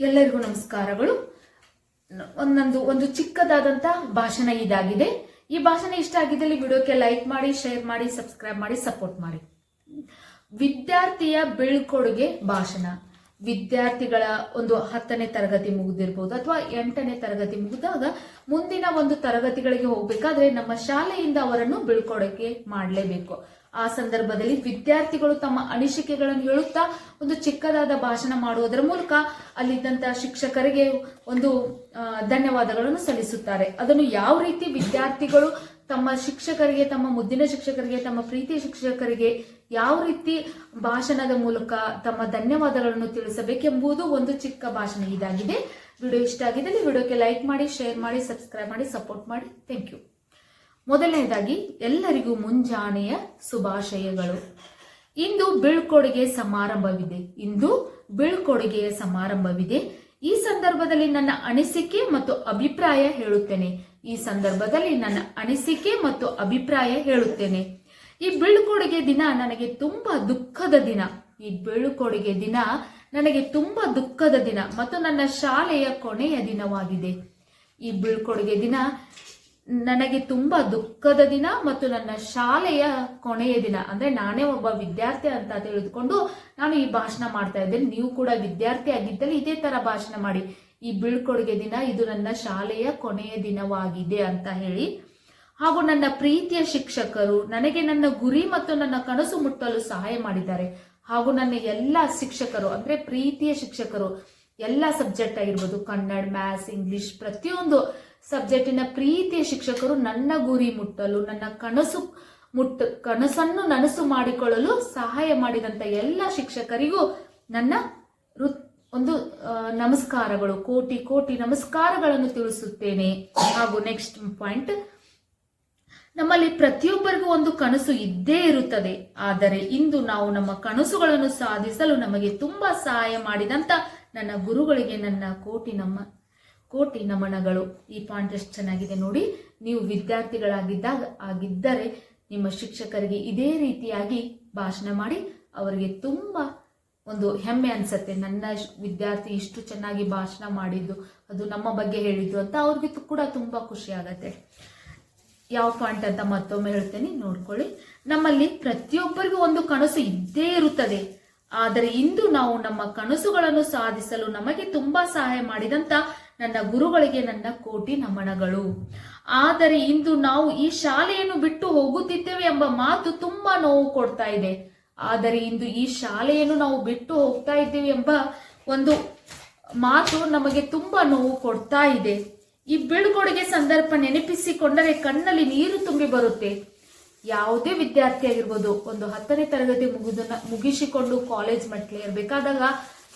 ಎಲ್ಲರಿಗೂ ನಮಸ್ಕಾರಗಳು. ಒಂದು ಚಿಕ್ಕದಾದಂತ ಭಾಷಣ ಇದಾಗಿದೆ. ಈ ಭಾಷಣ ಇಷ್ಟ ಆಗಿದ್ದಲ್ಲಿ ವಿಡಿಯೋಕ್ಕೆ ಲೈಕ್ ಮಾಡಿ, ಶೇರ್ ಮಾಡಿ, ಸಬ್ಸ್ಕ್ರೈಬ್ ಮಾಡಿ, ಸಪೋರ್ಟ್ ಮಾಡಿ. ವಿದ್ಯಾರ್ಥಿಯ ಬೀಳ್ಕೊಡುಗೆ ಭಾಷಣ. ವಿದ್ಯಾರ್ಥಿಗಳ ಒಂದು 10ನೇ ತರಗತಿ ಮುಗಿದಿರಬಹುದು ಅಥವಾ 8ನೇ ತರಗತಿ ಮುಗಿದಾಗ ಮುಂದಿನ ಒಂದು ತರಗತಿಗಳಿಗೆ ಹೋಗ್ಬೇಕಾದ್ರೆ ನಮ್ಮ ಶಾಲೆಯಿಂದ ಅವರನ್ನು ಬೀಳ್ಕೊಡುಗೆ ಮಾಡಲೇಬೇಕು. ಆ ಸಂದರ್ಭದಲ್ಲಿ ವಿದ್ಯಾರ್ಥಿಗಳು ತಮ್ಮ ಅನಿಸಿಕೆಗಳನ್ನು ಹೇಳುತ್ತಾ ಒಂದು ಚಿಕ್ಕದಾದ ಭಾಷಣ ಮಾಡುವುದರ ಮೂಲಕ ಅಲ್ಲಿದ್ದಂತ ಶಿಕ್ಷಕರಿಗೆ ಒಂದು ಧನ್ಯವಾದಗಳನ್ನು ಸಲ್ಲಿಸುತ್ತಾರೆ. ಅದನ್ನು ಯಾವ ರೀತಿ ವಿದ್ಯಾರ್ಥಿಗಳು ತಮ್ಮ ಶಿಕ್ಷಕರಿಗೆ, ತಮ್ಮ ಮುದ್ದಿನ ಶಿಕ್ಷಕರಿಗೆ, ತಮ್ಮ ಪ್ರೀತಿಯ ಶಿಕ್ಷಕರಿಗೆ ಯಾವ ರೀತಿ ಭಾಷಣದ ಮೂಲಕ ತಮ್ಮ ಧನ್ಯವಾದಗಳನ್ನು ತಿಳಿಸಬೇಕೆಂಬುದು ಒಂದು ಚಿಕ್ಕ ಭಾಷಣ ಇದಾಗಿದೆ. ವಿಡಿಯೋ ಇಷ್ಟ ಆಗಿದ್ದಲ್ಲಿ ವಿಡಿಯೋಕ್ಕೆ ಲೈಕ್ ಮಾಡಿ, ಶೇರ್ ಮಾಡಿ, ಸಬ್ಸ್ಕ್ರೈಬ್ ಮಾಡಿ, ಸಪೋರ್ಟ್ ಮಾಡಿ. Thank you. ಮೊದಲನೇದಾಗಿ ಎಲ್ಲರಿಗೂ ಮುಂಜಾನೆಯ ಶುಭಾಶಯಗಳು. ಇಂದು ಬೀಳ್ಕೊಡುಗೆ ಸಮಾರಂಭವಿದೆ. ಈ ಸಂದರ್ಭದಲ್ಲಿ ನನ್ನ ಅನಿಸಿಕೆ ಮತ್ತು ಅಭಿಪ್ರಾಯ ಹೇಳುತ್ತೇನೆ. ಈ ಬೀಳ್ಕೊಡುಗೆ ದಿನ ನನಗೆ ತುಂಬಾ ದುಃಖದ ದಿನ ಮತ್ತು ನನ್ನ ಶಾಲೆಯ ಕೊನೆಯ ದಿನವಾಗಿದೆ. ಈ ಬೀಳ್ಕೊಡುಗೆ ದಿನ ನನಗೆ ತುಂಬಾ ದುಃಖದ ದಿನ ಮತ್ತು ನನ್ನ ಶಾಲೆಯ ಕೊನೆಯ ದಿನ. ಅಂದ್ರೆ ನಾನೇ ಒಬ್ಬ ವಿದ್ಯಾರ್ಥಿ ಅಂತ ತಿಳಿದುಕೊಂಡು ನಾನು ಈ ಭಾಷಣ ಮಾಡ್ತಾ ಇದ್ದೇನೆ. ನೀವು ಕೂಡ ವಿದ್ಯಾರ್ಥಿ ಆಗಿದ್ದಲ್ಲಿ ಇದೇ ತರ ಭಾಷಣ ಮಾಡಿ. ಈ ಬೀಳ್ಕೊಡುಗೆ ದಿನ ಇದು ನನ್ನ ಶಾಲೆಯ ಕೊನೆಯ ದಿನವಾಗಿದೆ ಅಂತ ಹೇಳಿ. ಹಾಗೂ ನನ್ನ ಪ್ರೀತಿಯ ಶಿಕ್ಷಕರು ನನಗೆ ನನ್ನ ಗುರಿ ಮತ್ತು ನನ್ನ ಕನಸು ಮುಟ್ಟಲು ಸಹಾಯ ಮಾಡಿದ್ದಾರೆ. ಹಾಗೂ ನನ್ನ ಎಲ್ಲ ಶಿಕ್ಷಕರು ಅಂದ್ರೆ ಪ್ರೀತಿಯ ಶಿಕ್ಷಕರು, ಎಲ್ಲ ಸಬ್ಜೆಕ್ಟ್ ಆಗಿರ್ಬೋದು, ಕನ್ನಡ, ಮ್ಯಾಥ್ಸ್, ಇಂಗ್ಲಿಷ್, ಪ್ರತಿಯೊಂದು ಸಬ್ಜೆಕ್ಟಿನ ಪ್ರೀತಿಯ ಶಿಕ್ಷಕರು ನನ್ನ ಗುರಿ ಮುಟ್ಟಲು, ನನ್ನ ಕನಸನ್ನು ನನಸು ಮಾಡಿಕೊಳ್ಳಲು ಸಹಾಯ ಮಾಡಿದಂತ ಎಲ್ಲ ಶಿಕ್ಷಕರಿಗೂ ನನ್ನ ಒಂದು ನಮಸ್ಕಾರಗಳು, ಕೋಟಿ ಕೋಟಿ ನಮಸ್ಕಾರಗಳನ್ನು ತಿಳಿಸುತ್ತೇನೆ. ಹಾಗೂ ನೆಕ್ಸ್ಟ್ ಪಾಯಿಂಟ್, ನಮ್ಮಲ್ಲಿ ಪ್ರತಿಯೊಬ್ಬರಿಗೂ ಒಂದು ಕನಸು ಇದ್ದೇ ಇರುತ್ತದೆ. ಆದರೆ ಇಂದು ನಾವು ನಮ್ಮ ಕನಸುಗಳನ್ನು ಸಾಧಿಸಲು ನಮಗೆ ತುಂಬಾ ಸಹಾಯ ಮಾಡಿದಂತ ನನ್ನ ಗುರುಗಳಿಗೆ ನನ್ನ ಕೋಟಿ ನಮನಗಳು. ಈ ಪಾಯಿಂಟ್ ಎಷ್ಟು ಚೆನ್ನಾಗಿದೆ ನೋಡಿ. ನೀವು ವಿದ್ಯಾರ್ಥಿಗಳಾಗಿದ್ದರೆ ನಿಮ್ಮ ಶಿಕ್ಷಕರಿಗೆ ಇದೇ ರೀತಿಯಾಗಿ ಭಾಷಣ ಮಾಡಿ ಅವರಿಗೆ ತುಂಬಾ ಒಂದು ಹೆಮ್ಮೆ ಅನ್ಸತ್ತೆ. ನನ್ನ ವಿದ್ಯಾರ್ಥಿ ಇಷ್ಟು ಚೆನ್ನಾಗಿ ಭಾಷಣ ಮಾಡಿದ್ದು, ಅದು ನಮ್ಮ ಬಗ್ಗೆ ಹೇಳಿದ್ದು ಅಂತ ಅವ್ರಿಗೆ ಕೂಡ ತುಂಬಾ ಖುಷಿ ಆಗತ್ತೆ. ಯಾವ ಪಾಯಿಂಟ್ ಅಂತ ಮತ್ತೊಮ್ಮೆ ಹೇಳ್ತೇನೆ, ನೋಡ್ಕೊಳ್ಳಿ. ನಮ್ಮಲ್ಲಿ ಪ್ರತಿಯೊಬ್ಬರಿಗೂ ಒಂದು ಕನಸು ಇದ್ದೇ ಇರುತ್ತದೆ. ಆದರೆ ಇಂದು ನಾವು ನಮ್ಮ ಕನಸುಗಳನ್ನು ಸಾಧಿಸಲು ನಮಗೆ ತುಂಬಾ ಸಹಾಯ ಮಾಡಿದಂತ ನನ್ನ ಗುರುಗಳಿಗೆ ನನ್ನ ಕೋಟಿ ನಮನಗಳು. ಆದರೆ ಇಂದು ನಾವು ಈ ಶಾಲೆಯನ್ನು ಬಿಟ್ಟು ಹೋಗುತ್ತಿದ್ದೇವೆ ಎಂಬ ಮಾತು ತುಂಬಾ ನೋವು ಕೊಡ್ತಾ ಇದೆ. ಆದರೆ ಇಂದು ಈ ಶಾಲೆಯನ್ನು ನಾವು ಬಿಟ್ಟು ಹೋಗ್ತಾ ಇದ್ದೇವೆ ಎಂಬ ಒಂದು ಮಾತು ನಮಗೆ ತುಂಬಾ ನೋವು ಕೊಡ್ತಾ ಇದೆ. ಈ ಬೀಳ್ಕೊಡುಗೆ ಸಂದರ್ಭ ನೆನಪಿಸಿಕೊಂಡರೆ ಕಣ್ಣಲ್ಲಿ ನೀರು ತುಂಬಿ ಬರುತ್ತೆ. ಯಾವುದೇ ವಿದ್ಯಾರ್ಥಿ ಆಗಿರ್ಬೋದು, ಒಂದು 10ನೇ ತರಗತಿ ಮುಗಿಸಿಕೊಂಡು ಕಾಲೇಜ್ ಮೆಟ್ಲೆ ಇರಬೇಕಾದಾಗ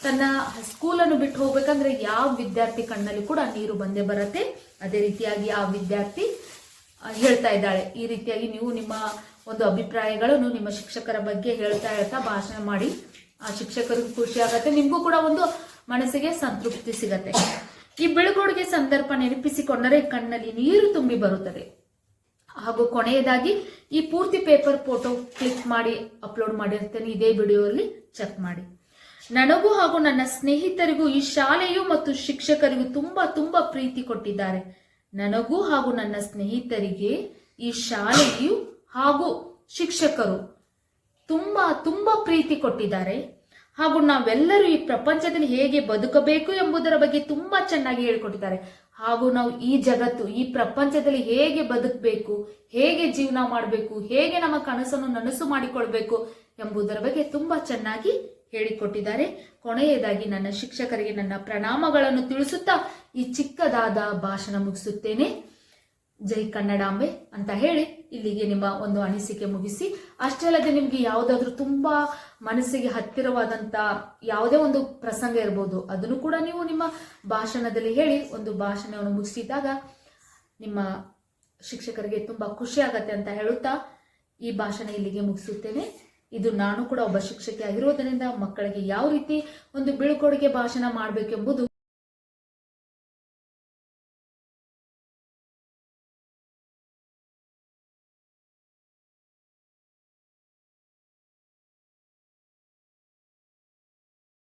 ತನ್ನ ಸ್ಕೂಲನ್ನು ಬಿಟ್ಟು ಹೋಗ್ಬೇಕಂದ್ರೆ ಯಾವ ವಿದ್ಯಾರ್ಥಿ ಕಣ್ಣಲ್ಲಿ ಕೂಡ ನೀರು ಬಂದೇ ಬರುತ್ತೆ. ಅದೇ ರೀತಿಯಾಗಿ ಆ ವಿದ್ಯಾರ್ಥಿ ಹೇಳ್ತಾ ಇದ್ದಾಳೆ. ಈ ರೀತಿಯಾಗಿ ನೀವು ನಿಮ್ಮ ಒಂದು ಅಭಿಪ್ರಾಯಗಳನ್ನು ನಿಮ್ಮ ಶಿಕ್ಷಕರ ಬಗ್ಗೆ ಹೇಳ್ತಾ ಭಾಷಣ ಮಾಡಿ. ಆ ಶಿಕ್ಷಕರಿಗೂ ಖುಷಿ ಆಗತ್ತೆ, ನಿಮ್ಗೂ ಕೂಡ ಒಂದು ಮನಸ್ಸಿಗೆ ಸಂತೃಪ್ತಿ ಸಿಗತ್ತೆ. ಈ ಬೀಳ್ಕೊಡುಗೆ ಸಂದರ್ಭ ನೆನಪಿಸಿಕೊಂಡರೆ ಕಣ್ಣಲ್ಲಿ ನೀರು ತುಂಬಿ ಬರುತ್ತದೆ. ಹಾಗೂ ಕೊನೆಯದಾಗಿ ಈ ಪೂರ್ತಿ ಪೇಪರ್ ಫೋಟೋ ಕ್ಲಿಕ್ ಮಾಡಿ ಅಪ್ಲೋಡ್ ಮಾಡಿರ್ತೇನೆ, ಇದೇ ವಿಡಿಯೋದಲ್ಲಿ ಚೆಕ್ ಮಾಡಿ. ನನಗೂ ಹಾಗೂ ನನ್ನ ಸ್ನೇಹಿತರಿಗೂ ಈ ಶಾಲೆಯು ಮತ್ತು ಶಿಕ್ಷಕರಿಗೂ ತುಂಬಾ ಪ್ರೀತಿ ಕೊಟ್ಟಿದ್ದಾರೆ. ನನಗೂ ಹಾಗೂ ನನ್ನ ಸ್ನೇಹಿತರಿಗೆ ಈ ಶಾಲೆಯು ಹಾಗೂ ಶಿಕ್ಷಕರು ತುಂಬಾ ಪ್ರೀತಿ ಕೊಟ್ಟಿದ್ದಾರೆ. ಹಾಗೂ ನಾವೆಲ್ಲರೂ ಈ ಪ್ರಪಂಚದಲ್ಲಿ ಹೇಗೆ ಬದುಕಬೇಕು ಎಂಬುದರ ಬಗ್ಗೆ ತುಂಬಾ ಚೆನ್ನಾಗಿ ಹೇಳಿಕೊಟ್ಟಿದ್ದಾರೆ. ಹಾಗೂ ನಾವು ಈ ಜಗತ್ತು, ಈ ಪ್ರಪಂಚದಲ್ಲಿ ಹೇಗೆ ಬದುಕಬೇಕು, ಹೇಗೆ ಜೀವನ ಮಾಡಬೇಕು, ಹೇಗೆ ನಮ್ಮ ಕನಸನ್ನು ನನಸು ಮಾಡಿಕೊಳ್ಬೇಕು ಎಂಬುದರ ಬಗ್ಗೆ ತುಂಬಾ ಚೆನ್ನಾಗಿ ಹೇಳಿಕೊಟ್ಟಿದ್ದಾರೆ. ಕೊನೆಯದಾಗಿ ನನ್ನ ಶಿಕ್ಷಕರಿಗೆ ನನ್ನ ಪ್ರಣಾಮಗಳನ್ನು ತಿಳಿಸುತ್ತಾ ಈ ಚಿಕ್ಕದಾದ ಭಾಷಣ ಮುಗಿಸುತ್ತೇನೆ. ಜೈ ಕನ್ನಡಾಂಬೆ ಅಂತ ಹೇಳಿ ಇಲ್ಲಿಗೆ ನಿಮ್ಮ ಒಂದು ಅನಿಸಿಕೆ ಮುಗಿಸಿ. ಅಷ್ಟೇ ಅಲ್ಲದೆ ನಿಮ್ಗೆ ಯಾವುದಾದ್ರೂ ತುಂಬಾ ಮನಸ್ಸಿಗೆ ಹತ್ತಿರವಾದಂತ ಯಾವುದೇ ಒಂದು ಪ್ರಸಂಗ ಇರ್ಬೋದು, ಅದನ್ನು ಕೂಡ ನೀವು ನಿಮ್ಮ ಭಾಷಣದಲ್ಲಿ ಹೇಳಿ ಒಂದು ಭಾಷಣವನ್ನು ಮುಗಿಸಿದಾಗ ನಿಮ್ಮ ಶಿಕ್ಷಕರಿಗೆ ತುಂಬಾ ಖುಷಿ ಆಗತ್ತೆ ಅಂತ ಹೇಳುತ್ತಾ ಈ ಭಾಷಣ ಇಲ್ಲಿಗೆ ಮುಗಿಸುತ್ತೇನೆ. ಇದು ನಾನು ಕೂಡ ಒಬ್ಬ ಶಿಕ್ಷಕಿ ಆಗಿರೋದರಿಂದ ಮಕ್ಕಳಿಗೆ ಯಾವ ರೀತಿ ಒಂದು ಬೀಳ್ಕೊಡುಗೆ ಭಾಷಣ ಮಾಡಬೇಕೆಂಬುದು